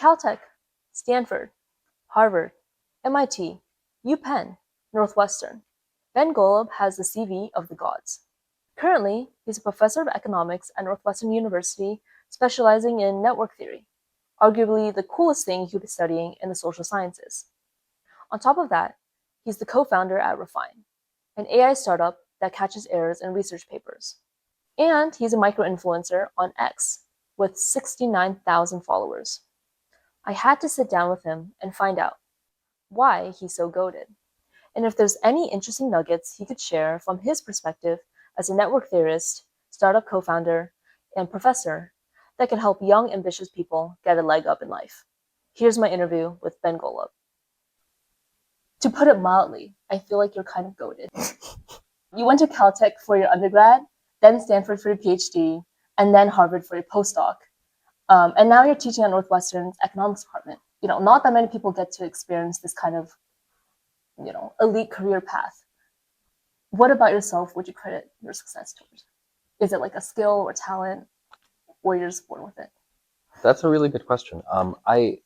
Caltech, Stanford, Harvard, MIT, UPenn, Northwestern. Ben Golub has the CV of the gods. Currently, he's a professor of economics at Northwestern University, specializing in network theory, arguably the coolest thing he could be studying in the social sciences. On top of that, he's the co-founder at Refine, an AI startup that catches errors in research papers. And he's a micro-influencer on X with 69,000 followers. I had to sit down with him and find out why he's so goated, and if there's any interesting nuggets he could share from his perspective as a network theorist, startup co-founder, and professor that can help young, ambitious people get a leg up in life. Here's my interview with Ben Golub. To put it mildly, I feel like you're kind of goated. You went to Caltech for your undergrad, then Stanford for your PhD, and then Harvard for your postdoc. And now you're teaching at Northwestern's economics department. Not that many people get to experience this kind of, elite career path. What about yourself would you credit your success towards? Is it like a skill or talent, or you're just born with it? That's a really good question. I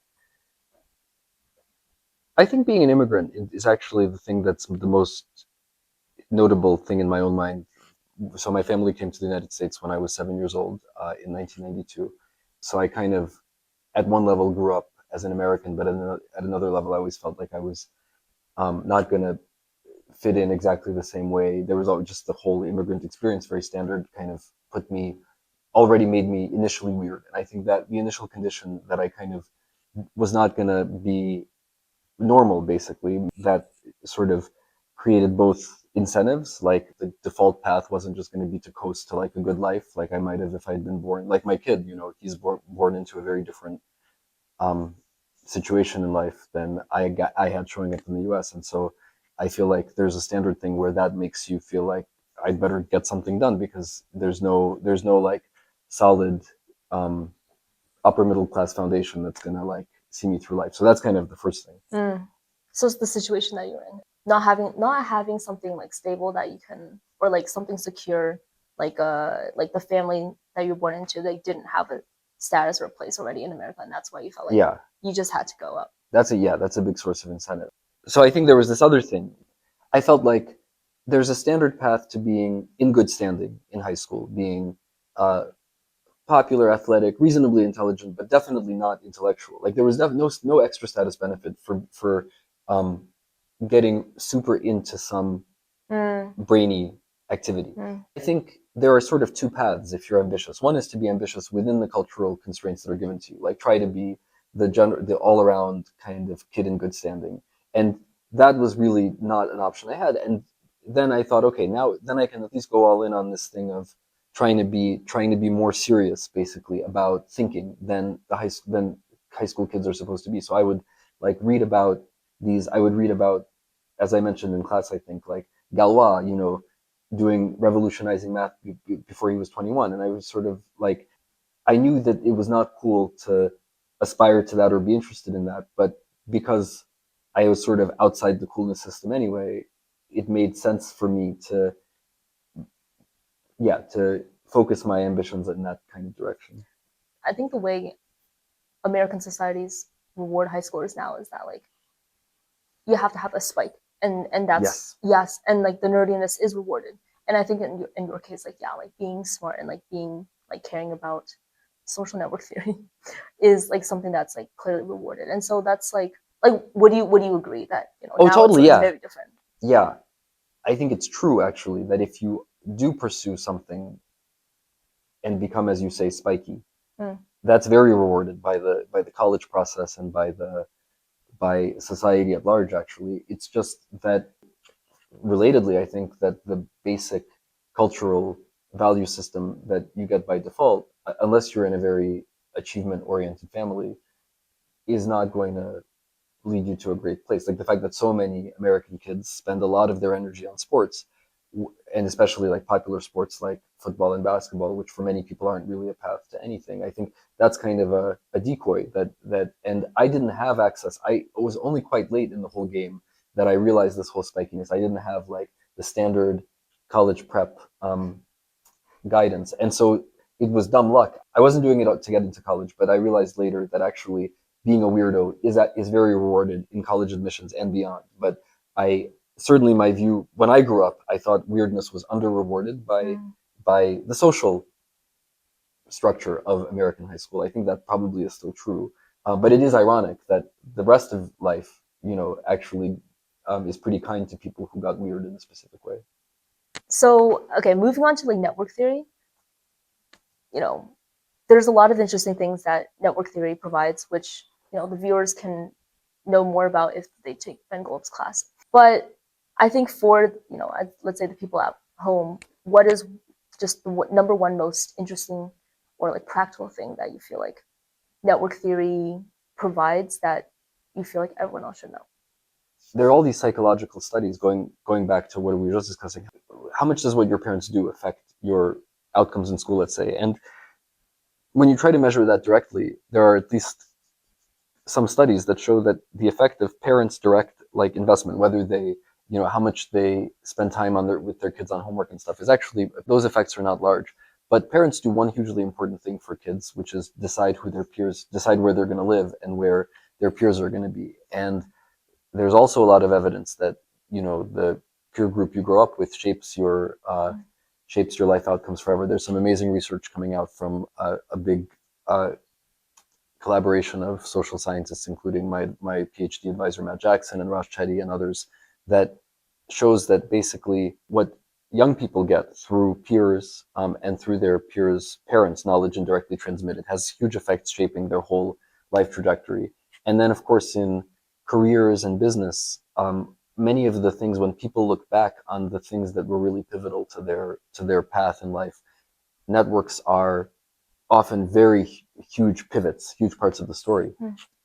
think being an immigrant is actually the thing that's the most notable thing in my own mind. So my family came to the United States when I was 7 years old in 1992. So I kind of, at one level, grew up as an American, but at another level, I always felt like I was not going to fit in exactly the same way. There was just the whole immigrant experience, very standard, kind of already made me initially weird. And I think that the initial condition that I kind of was not going to be normal, basically, that sort of created both incentives, like the default path wasn't just going to be to coast to like a good life, like I might have if I'd been born, like my kid, he's born into a very different situation in life than I had showing up in the US. And so I feel like there's a standard thing where that makes you feel like I'd better get something done because there's no like solid upper middle class foundation that's gonna like see me through life. So that's kind of the first thing. So it's the situation that you're in, not having something like stable that you can, or like something secure, like the family that you're born into, they didn't have a status or a place already in America, and that's why you felt like you just had to go up. That's a big source of incentive. So I think there was this other thing. I felt like there's a standard path to being in good standing in high school, being popular, athletic, reasonably intelligent, but definitely not intellectual. Like there was no extra status benefit for getting super into some brainy activity. I think there are sort of two paths if you're ambitious. One is to be ambitious within the cultural constraints that are given to you, like try to be the all-around kind of kid in good standing. And that was really not an option I had. And then I thought, okay, then I can at least go all in on this thing of trying to be more serious, basically, about thinking than high school kids are supposed to be. So I would like read about, as I mentioned in class, I think, like Galois, doing revolutionizing math before he was 21. And I was sort of like, I knew that it was not cool to aspire to that or be interested in that, but because I was sort of outside the coolness system anyway, it made sense for me to focus my ambitions in that kind of direction. I think the way American societies reward high schoolers now is that like you have to have a spike, and that's yes, and like the nerdiness is rewarded. And I think in your case, like being smart and like being like caring about social network theory is like something that's like clearly rewarded. And so that's like would you agree that now totally, it's very different? Yeah, I think it's true actually that if you do pursue something and become, as you say, spiky, that's very rewarded by the college process and by society at large. Actually, it's just that relatedly, I think that the basic cultural value system that you get by default, unless you're in a very achievement-oriented family, is not going to lead you to a great place. Like the fact that so many American kids spend a lot of their energy on sports, and especially like popular sports like football and basketball, which for many people aren't really a path to anything. I think that's kind of a decoy and I didn't have access. I was only quite late in the whole game that I realized this whole spikiness. I didn't have like the standard college prep guidance. And so it was dumb luck. I wasn't doing it to get into college, but I realized later that actually being a weirdo is very rewarded in college admissions and beyond. But I certainly, my view when I grew up, I thought weirdness was under rewarded by the social structure of American high school. I think that probably is still true. But it is ironic that the rest of life, actually is pretty kind to people who got weird in a specific way. So, okay, moving on to like network theory, there's a lot of interesting things that network theory provides, which, the viewers can know more about if they take Ben Golub's class. But I think for, let's say the people at home, what is just the number one most interesting or like practical thing that you feel like network theory provides that you feel like everyone else should know? There are all these psychological studies going back to what we were just discussing. How much does what your parents do affect your outcomes in school, let's say? And when you try to measure that directly, there are at least some studies that show that the effect of parents' direct like investment, whether they, how much they spend time with their kids on homework and stuff, is actually, those effects are not large. But parents do one hugely important thing for kids, which is decide where they're going to live and where their peers are going to be. And there's also a lot of evidence that, the peer group you grow up with shapes your life outcomes forever. There's some amazing research coming out from a big collaboration of social scientists, including my PhD advisor, Matt Jackson, and Raj Chetty and others, that shows that basically what young people get through peers and through their peers' parents' knowledge indirectly transmitted has huge effects shaping their whole life trajectory. And then, of course, in careers and business, many of the things, when people look back on the things that were really pivotal to their path in life, networks are often very huge pivots, huge parts of the story.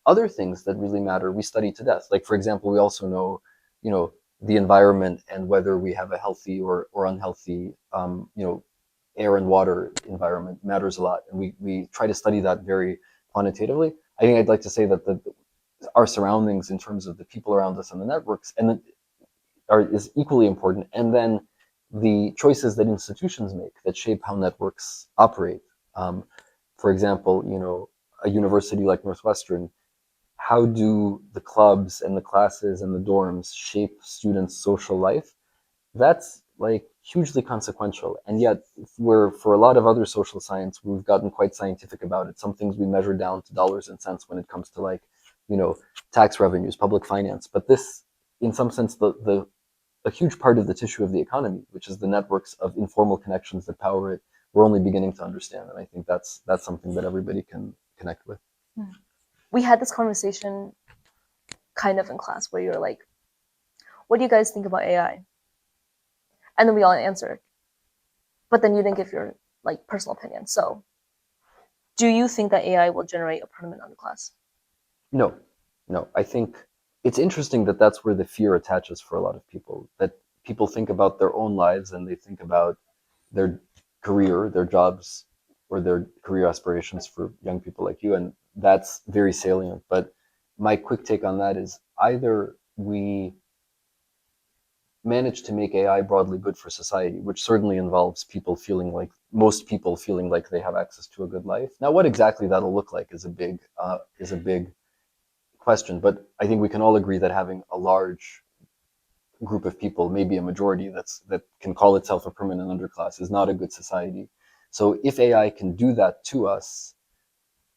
Other things that really matter, we study to death. Like, for example, we also know, the environment and whether we have a healthy or unhealthy, air and water environment matters a lot. And we try to study that very quantitatively. I think I'd like to say that our surroundings in terms of the people around us and the networks is equally important. And then the choices that institutions make that shape how networks operate. For example, a university like Northwestern, how do the clubs and the classes and the dorms shape students' social life? That's like hugely consequential. And yet, for a lot of other social science, we've gotten quite scientific about it. Some things we measure down to dollars and cents when it comes to like, tax revenues, public finance. But this, in some sense, a huge part of the tissue of the economy, which is the networks of informal connections that power it, we're only beginning to understand. And I think that's something that everybody can connect with. We had this conversation kind of in class where you're like, what do you guys think about AI? And then we all answered. But then you didn't give your like personal opinion. So do you think that AI will generate a permanent underclass? No. I think it's interesting that that's where the fear attaches for a lot of people, that people think about their own lives and they think about their career, their jobs, or their career aspirations for young people like you. And that's very salient. But my quick take on that is either we manage to make AI broadly good for society, which certainly involves most people feeling like they have access to a good life. Now, what exactly that'll look like is a big question, but I think we can all agree that having a large group of people, maybe a majority that can call itself a permanent underclass, is not a good society. So if AI can do that to us,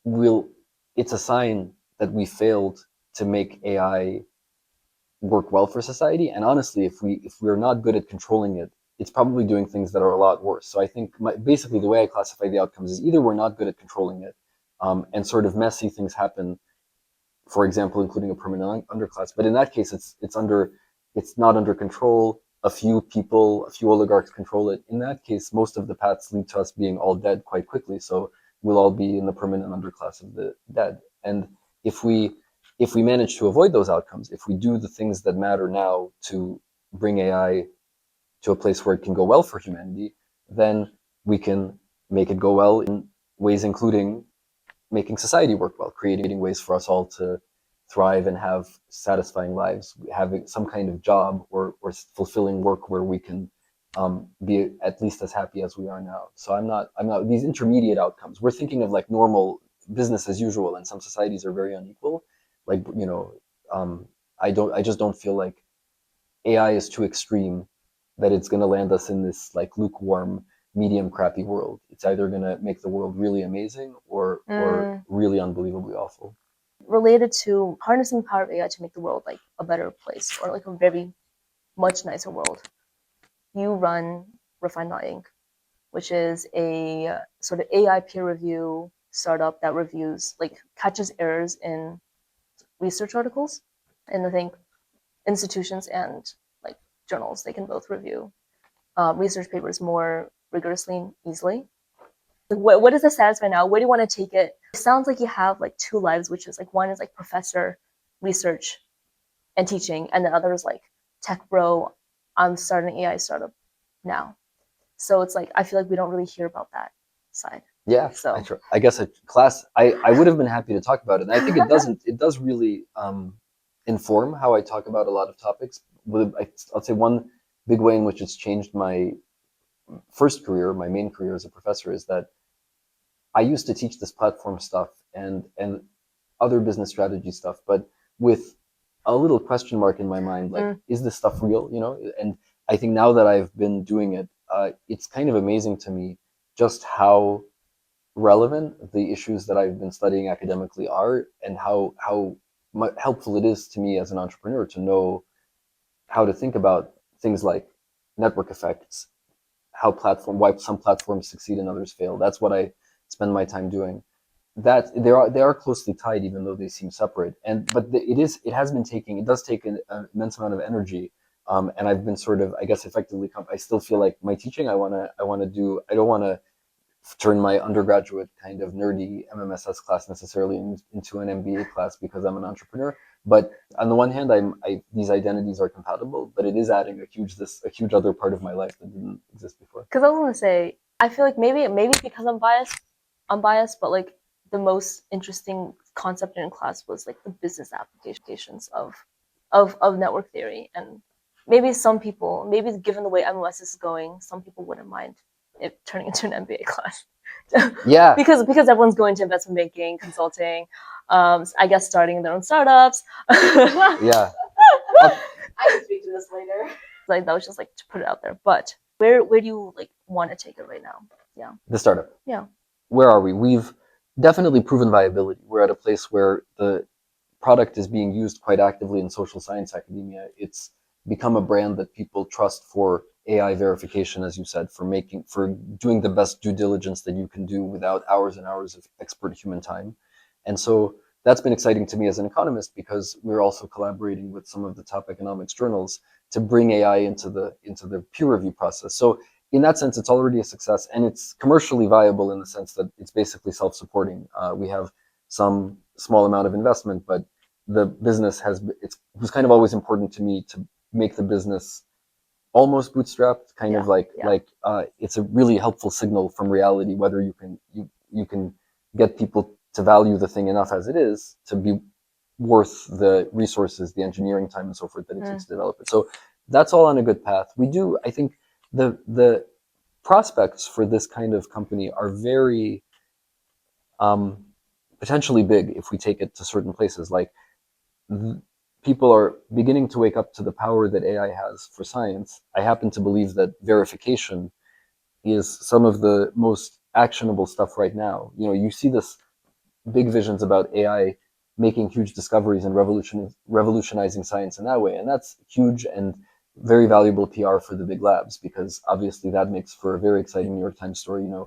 it's a sign that we failed to make AI work well for society. And honestly, if we're not good at controlling it, it's probably doing things that are a lot worse. So I think basically the way I classify the outcomes is either we're not good at controlling it, and sort of messy things happen, for example, including a permanent underclass. But in that case, it's not under control. A few oligarchs control it. In that case, most of the paths lead to us being all dead quite quickly. So we'll all be in the permanent underclass of the dead. And if we manage to avoid those outcomes, if we do the things that matter now to bring AI to a place where it can go well for humanity, then we can make it go well in ways including making society work well, creating ways for us all to thrive and have satisfying lives, having some kind of job or fulfilling work where we can be at least as happy as we are now. So I'm not these intermediate outcomes. We're thinking of like normal business as usual, and some societies are very unequal. Like, I just don't feel like AI is too extreme, that it's going to land us in this like lukewarm, medium crappy world. It's either going to make the world really amazing or really unbelievably awful. Related to harnessing the power of AI to make the world like a better place, or like a very much nicer world, you run Refine.Inc., which is a sort of AI peer review startup that reviews, like, catches errors in research articles. And I think institutions and like journals, they can both review research papers more rigorously and easily. Like, what is the status right now? Where do you want to take it? It sounds like you have like two lives, which is like one is like professor, research, and teaching, and the other is like tech bro. I'm starting an AI startup now. So it's like I feel like we don't really hear about that side. Yeah, So I guess a class. I would have been happy to talk about it. And I think it does really inform how I talk about a lot of topics. I'll say one big way in which it's changed my first career, my main career as a professor, is that I used to teach this platform stuff and other business strategy stuff, but with a little question mark in my mind, like, is this stuff real? And I think now that I've been doing it, it's kind of amazing to me just how relevant the issues that I've been studying academically are, and how helpful it is to me as an entrepreneur to know how to think about things like network effects, why some platforms succeed and others fail. That's what I spend my time doing. That they are closely tied, even though they seem separate. But it does take an immense amount of energy. And I've been sort of, I guess, effectively. I still feel like my teaching. I want to do. I don't want to turn my undergraduate kind of nerdy MMSS class necessarily into an MBA class because I'm an entrepreneur. But on the one hand, these identities are compatible, but it is adding a huge other part of my life that didn't exist before. Because I was gonna say, I feel like maybe because I'm biased, but like the most interesting concept in class was like the business applications of network theory. And maybe some people, maybe given the way MMSS is going, some people wouldn't mind it turning into an MBA class. Yeah. because everyone's going to investment banking, consulting, I guess starting their own startups. Yeah. I can speak to this later. Like, that was just like to put it out there. But where do you like want to take it right now? Yeah. The startup. Yeah. Where are we? We've definitely proven viability. We're at a place where the product is being used quite actively in social science academia. It's become a brand that people trust for AI verification, as you said, for doing the best due diligence that you can do without hours and hours of expert human time. And so that's been exciting to me as an economist, because we're also collaborating with some of the top economics journals to bring AI into the peer review process. So in that sense, it's already a success, and it's commercially viable in the sense that it's basically self-supporting. We have some small amount of investment, but the business it was kind of always important to me to make the business almost bootstrapped, kind of like it's a really helpful signal from reality whether you can get people to value the thing enough as it is to be worth the resources, the engineering time, and so forth that it takes to develop it. So that's all on a good path. I think the prospects for this kind of company are very potentially big if we take it to certain places. Like, people are beginning to wake up to the power that AI has for science. I happen to believe that verification is some of the most actionable stuff right now. You see this big visions about AI making huge discoveries and revolutionizing science in that way. And that's huge and very valuable PR for the big labs, because obviously that makes for a very exciting New York Times story. AI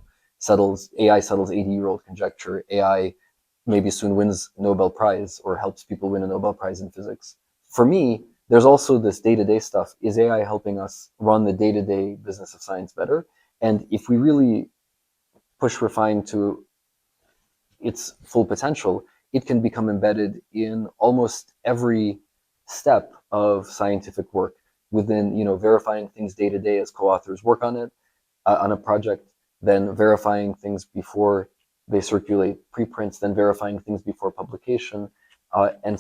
settles 80-year-old conjecture. AI maybe soon wins a Nobel Prize or helps people win a Nobel Prize in physics. For me, there's also this day-to-day stuff. Is AI helping us run the day-to-day business of science better? And if we really push Refine to its full potential, it can become embedded in almost every step of scientific work, within, verifying things day to day as co-authors work on it, on a project, then verifying things before they circulate preprints, then verifying things before publication, and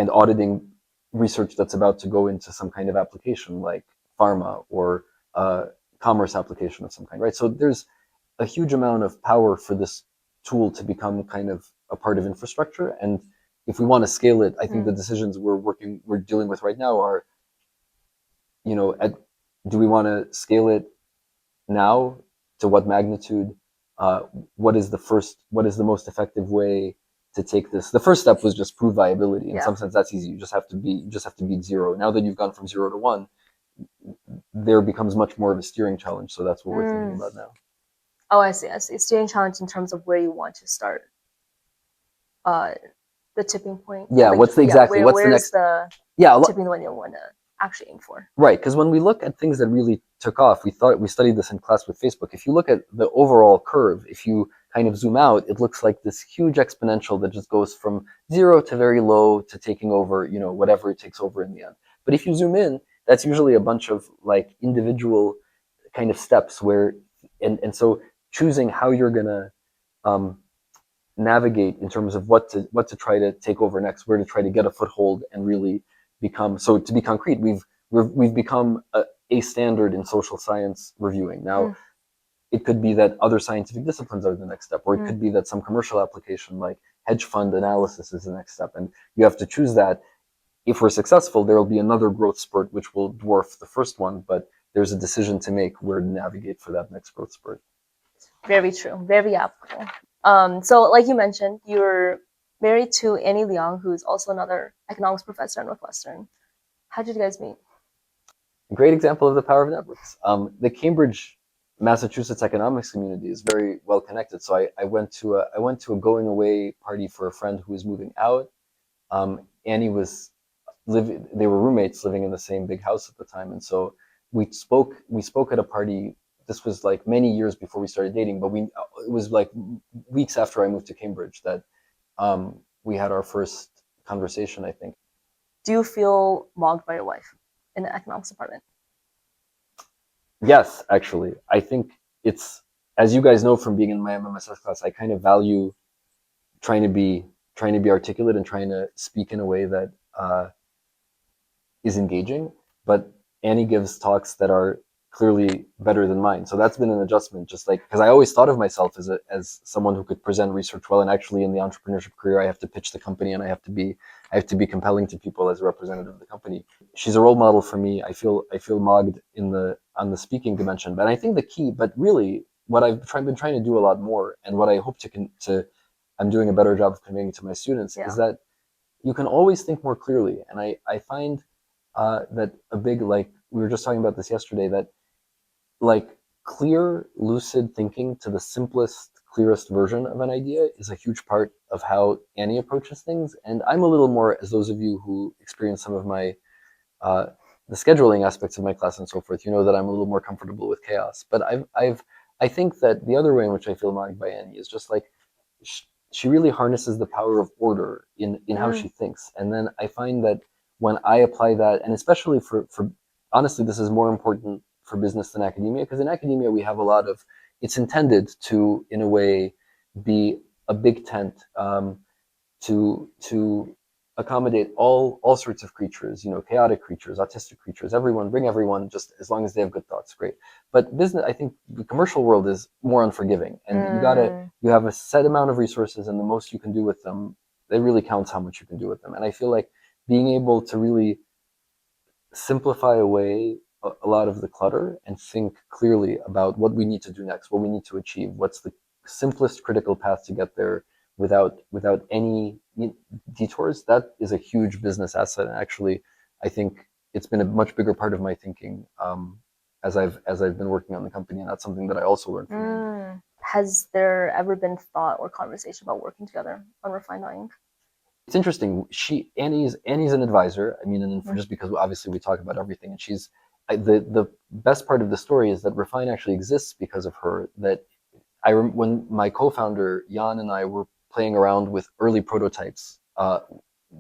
auditing research that's about to go into some kind of application like pharma or commerce application of some kind, right? So there's a huge amount of power for this tool to become kind of a part of infrastructure. And if we want to scale it, I think the decisions we're dealing with right now are, do we want to scale it now? To what magnitude? What is the most effective way to take this? The first step was just prove viability. In some sense, that's easy. You just have to beat zero. Now that you've gone from 0 to 1, there becomes much more of a steering challenge. So that's what we're thinking about now. Oh, I see. Steering challenge in terms of where you want to start. The tipping point. Yeah. What's the next? Tipping point you want to actually aim for. Right, because when we look at things that really took off, we studied this in class with Facebook. If you look at the overall curve, if you kind of zoom out, it looks like this huge exponential that just goes from 0 to very low to taking over, whatever it takes over in the end. But if you zoom in, that's usually a bunch of like individual kind of steps where, and so choosing how you're gonna navigate in terms of what to try to take over next, where to try to get a foothold and really become. So to be concrete, we've become a standard in social science reviewing. Now, it could be that other scientific disciplines are the next step, or it could be that some commercial application like hedge fund analysis is the next step, and you have to choose that. If we're successful, there will be another growth spurt which will dwarf the first one, but there's a decision to make where to navigate for that next growth spurt. Very true. Very applicable. So like you mentioned, you're married to Annie Liang, who's also another economics professor at Northwestern. How did you guys meet? A great example of the power of networks. The Cambridge, Massachusetts economics community is very well connected. So I went to a going away party for a friend who was moving out. Annie was they were roommates living in the same big house at the time, and so we spoke at a party. This was like many years before we started dating, but it was like weeks after I moved to Cambridge that we had our first conversation, I think. Do you feel mogged by your wife in the economics department? Yes, actually. I think it's, as you guys know from being in my MMSS class, I kind of value trying to be articulate and trying to speak in a way that is engaging. But Annie gives talks that are clearly better than mine. So that's been an adjustment, just like, because I always thought of myself as someone who could present research well, and actually in the entrepreneurship career, I have to pitch the company and I have to be compelling to people as a representative of the company. She's a role model for me. I feel mogged on the speaking dimension, but I think the key, but really what I've been trying to do a lot more, and what I hope I'm doing a better job of conveying to my students, is that you can always think more clearly. And I find that a big, like, we were just talking about this yesterday, that like clear, lucid thinking to the simplest, clearest version of an idea is a huge part of how Annie approaches things. And I'm a little more, as those of you who experience some of my the scheduling aspects of my class and so forth, you know that I'm a little more comfortable with chaos. But I think that the other way in which I feel mogged by Annie is just like she really harnesses the power of order in how she thinks. And then I find that when I apply that, and especially for honestly, this is more important for business than academia, because in academia we have a lot of, it's intended to, in a way, be a big tent to accommodate all sorts of creatures, chaotic creatures, autistic creatures, bring everyone, just as long as they have good thoughts, great. But business, I think the commercial world is more unforgiving, and you have a set amount of resources, and the most you can do with them, it really counts how much you can do with them. And I feel like being able to really simplify away a lot of the clutter and think clearly about what we need to do next, what we need to achieve, what's the simplest critical path to get there without any detours, that is a huge business asset. And actually, I think it's been a much bigger part of my thinking as I've been working on the company, and that's something that I also learned from Annie. Has there ever been thought or conversation about working together on Refine.ing? It's interesting. Annie's an advisor. I mean, and just because obviously we talk about everything, and she's the best part of the story is that Refine actually exists because of her. That when my co-founder Jan and I were playing around with early prototypes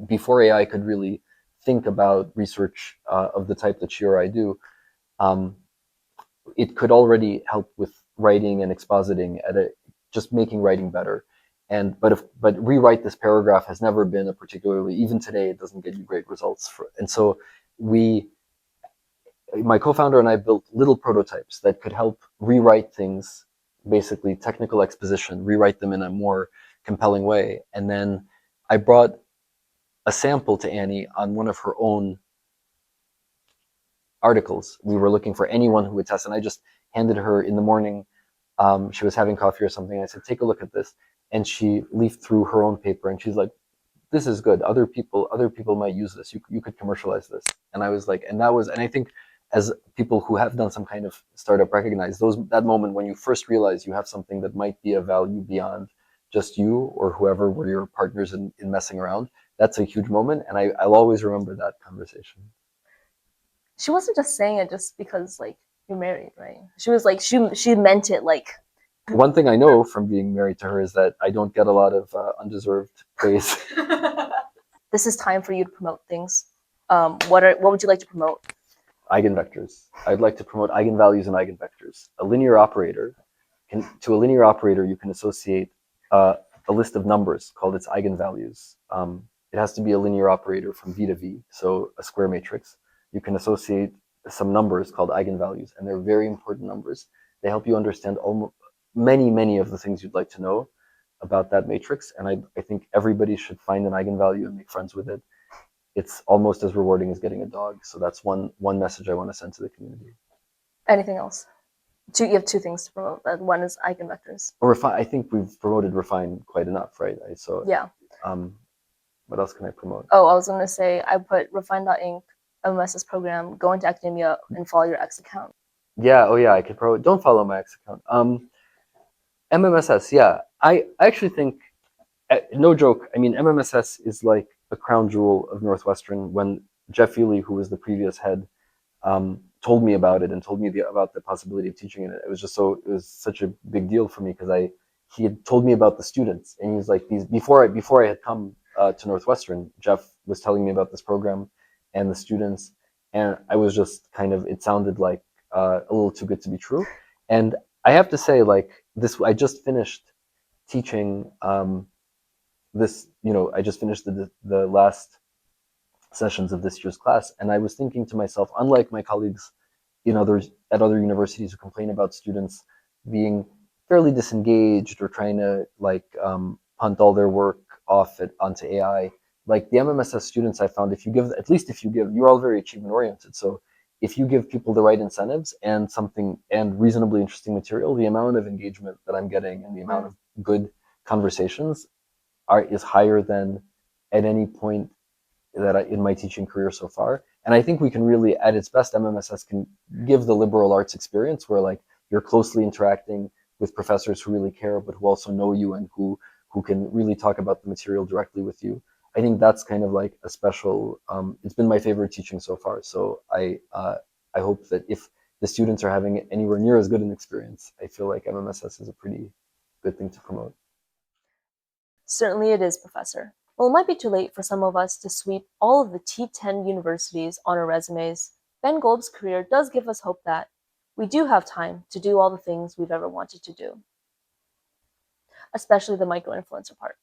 before AI could really think about research of the type that she or I do, it could already help with writing and expositing just making writing better. But rewrite this paragraph has never been a particularly, even today, it doesn't get you great results. And so my co-founder and I built little prototypes that could help rewrite things basically technical exposition, rewrite them in a more compelling way. And then I brought a sample to Annie on one of her own articles. We were looking for anyone who would test, and I just handed her in the morning. She was having coffee or something. I said, "Take a look at this," and she leafed through her own paper, and she's like, "This is good. Other people might use this. You could commercialize this." And I was like, and I think as people who have done some kind of startup recognize that moment when you first realize you have something that might be of value beyond just you or whoever were your partners in messing around. That's a huge moment, and I'll always remember that conversation. She wasn't just saying it just because like you're married, right? She was like she meant it like. One thing I know from being married to her is that I don't get a lot of undeserved praise. This is time for you to promote things. What would you like to promote? Eigenvectors. I'd like to promote eigenvalues and eigenvectors. A linear operator to a linear operator, you can associate a list of numbers called its eigenvalues. It has to be a linear operator from V to V, so a square matrix. You can associate some numbers called eigenvalues, and they're very important numbers. They help you understand many of the things you'd like to know about that matrix, and I think everybody should find an eigenvalue and make friends with it. It's almost as rewarding as getting a dog. So that's one message I want to send to the community. Anything else? You have two things to promote. One is eigenvectors. Or I think we've promoted refine quite enough, right? So yeah. What else can I promote? Oh, I was going to say I put refine.inc, MMSS program, go into academia and follow your X account. Yeah. Oh yeah, I could promote. Don't follow my X account. MMSS. Yeah, I actually think, no joke. I mean, MMSS is like a crown jewel of Northwestern. When Jeff Ely, who was the previous head, told me about it and told me about the possibility of teaching in it, it was such a big deal for me because he had told me about the students, and he was like, before I had come to Northwestern, Jeff was telling me about this program and the students, and I was just kind of, it sounded like a little too good to be true. And I have to say, like this, I just finished teaching this. I just finished the last sessions of this year's class, and I was thinking to myself, unlike my colleagues at other universities who complain about students being fairly disengaged or trying to punt all their work off onto AI, like the MMSS students, I found if you give, you're all very achievement oriented. So if you give people the right incentives and reasonably interesting material, the amount of engagement that I'm getting and the amount of good conversations is higher than at any point in my teaching career so far. And I think we can really, at its best, MMSS can give the liberal arts experience where like you're closely interacting with professors who really care, but who also know you and who can really talk about the material directly with you. I think that's kind of like a special, it's been my favorite teaching so far. So I hope that if the students are having anywhere near as good an experience, I feel like MMSS is a pretty good thing to promote. Certainly it is, Professor. Well, it might be too late for some of us to sweep all of the T10 universities on our resumes. Ben Golub's career does give us hope that we do have time to do all the things we've ever wanted to do, especially the micro-influencer part.